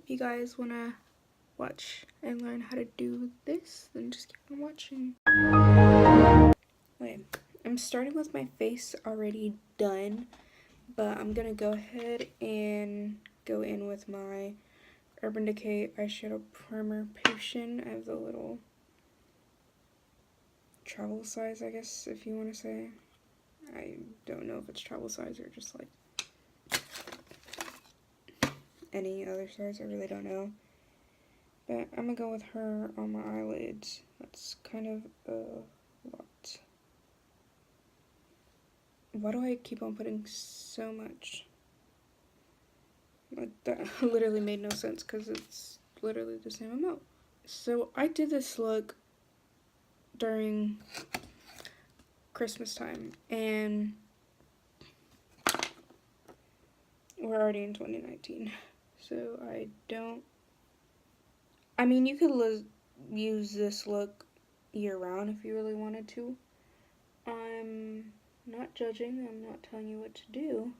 you guys want to watch and learn how to do this, then just keep on watching. Okay, I'm starting with my face already done, but I'm going to go ahead and go in with my Urban Decay eyeshadow primer potion. I have the little travel size, I guess, if you want to say. I don't know if it's travel size or just like any other size, I really don't know. But I'm gonna go with her on my eyelids. That's kind of a lot. Why do I keep on putting so much? Like, that literally made no sense because it's literally the same amount. So I did this look during Christmas time, and we're already in 2019. So I mean, you could use this look year round if you really wanted to. I'm not judging, I'm not telling you what to do.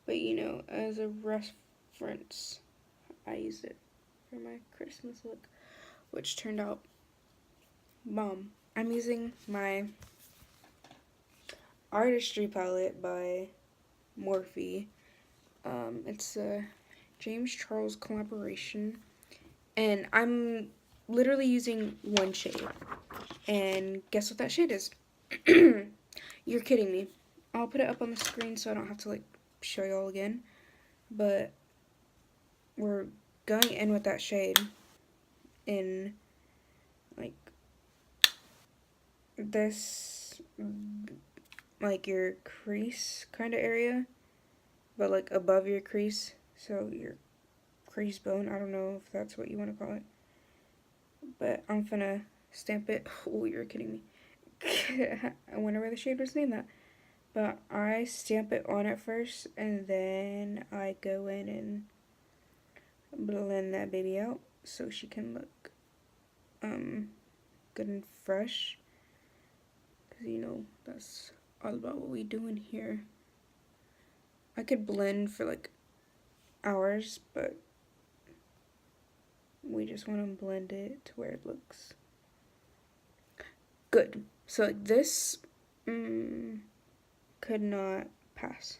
But you know, as a reference, I used it for my Christmas look, which turned out bomb. I'm using my Artistry palette by Morphe. It's a James Charles collaboration, and I'm literally using one shade. And guess what that shade is? You're kidding me. I'll put it up on the screen so I don't have to like show y'all again. But we're going in with that shade in like this, like your crease kind of area, but like above your crease, so your crease bone. I don't know if that's what you want to call it, but I'm finna stamp it. Oh, you're kidding me. I wonder where the shade was named that. But I stamp it on it first, and then I go in and blend that baby out so she can look good and fresh. Because, you know, that's all about what we doing here. I could blend for like hours, but we just want to blend it to where it looks good. So like this could not pass.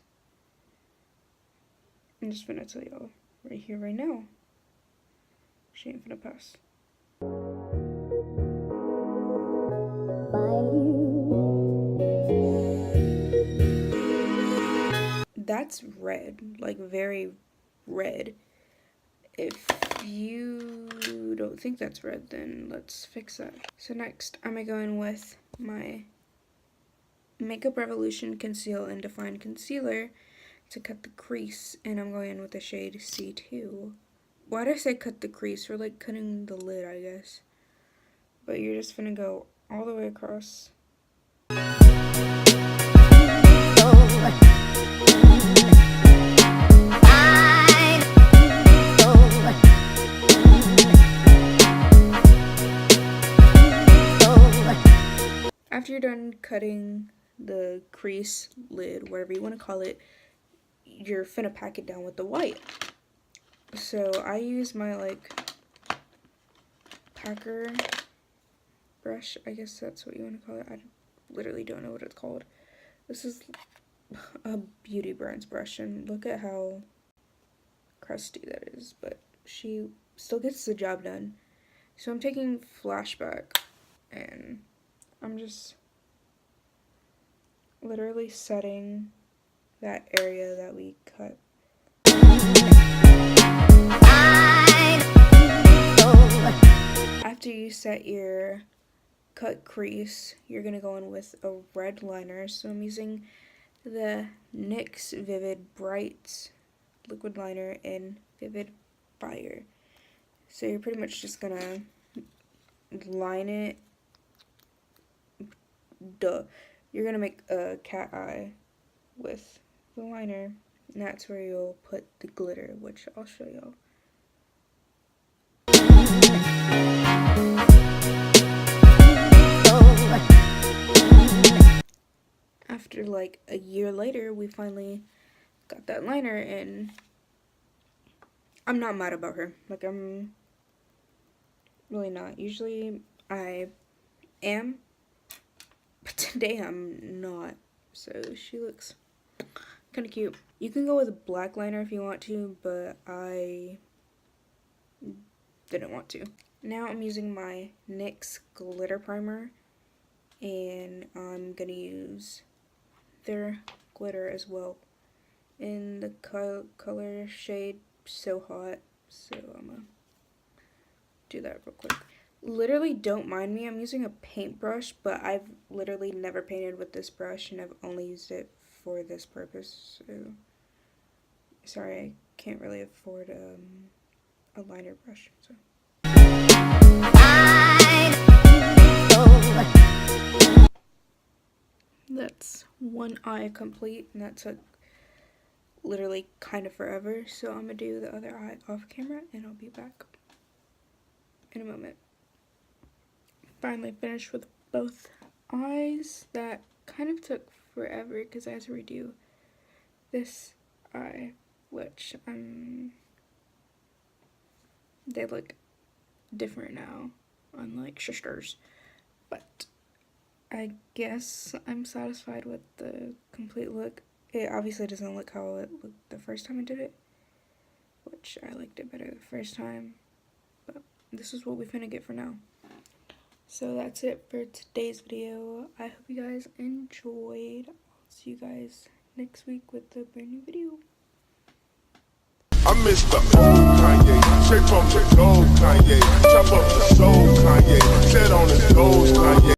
I'm just gonna tell y'all right here, right now, she ain't gonna pass. That's red, like very red. If you don't think that's red, then let's fix that. So next, I'm gonna go in with my Makeup Revolution Conceal and Define Concealer to cut the crease, and I'm going in with the shade C2. Why did I say cut the crease? We're like cutting the lid, I guess. But you're just gonna go all the way across. After you're done cutting the crease, lid, whatever you want to call it, you're finna pack it down with the white. So I use my like packer brush, I guess that's what you want to call it. I literally don't know what it's called. This is a Beauty Brands brush, and look at how crusty that is, but she still gets the job done. So I'm taking Flashback, and I'm just literally setting that area that we cut. After you set your cut crease, you're gonna go in with a red liner. So I'm using the NYX Vivid Bright liquid liner in Vivid Fire. So you're pretty much just gonna line it. You're gonna make a cat eye with the liner, and that's where you'll put the glitter, which I'll show y'all. After like a year later, we finally got that liner, and I'm not mad about her. Like, I'm really not. Usually I am, but today I'm not. So she looks kind of cute. You can go with a black liner if you want to, but I didn't want to. Now I'm using my NYX glitter primer, and I'm gonna use their glitter as well in the color shade So Hot. So I'm gonna do that real quick. Literally, don't mind me, I'm using a paintbrush, but I've literally never painted with this brush, and I've only used it for this purpose. So sorry, I can't really afford a liner brush. So that's one eye complete, and that took literally kind of forever. So I'm gonna do the other eye off camera, and I'll be back in a moment. Finally finished with both eyes. That kind of took forever because I had to redo this eye, which they look different now, unlike sisters. But I guess I'm satisfied with the complete look. It obviously doesn't look how it looked the first time I did it, which I liked it better the first time, but this is what we finna get for now. So that's it for today's video. I hope you guys enjoyed. I'll see you guys next week with a brand new video. I miss the old Kanye, straight from the old Kanye, chop up the soul Kanye, set on his goals Kanye.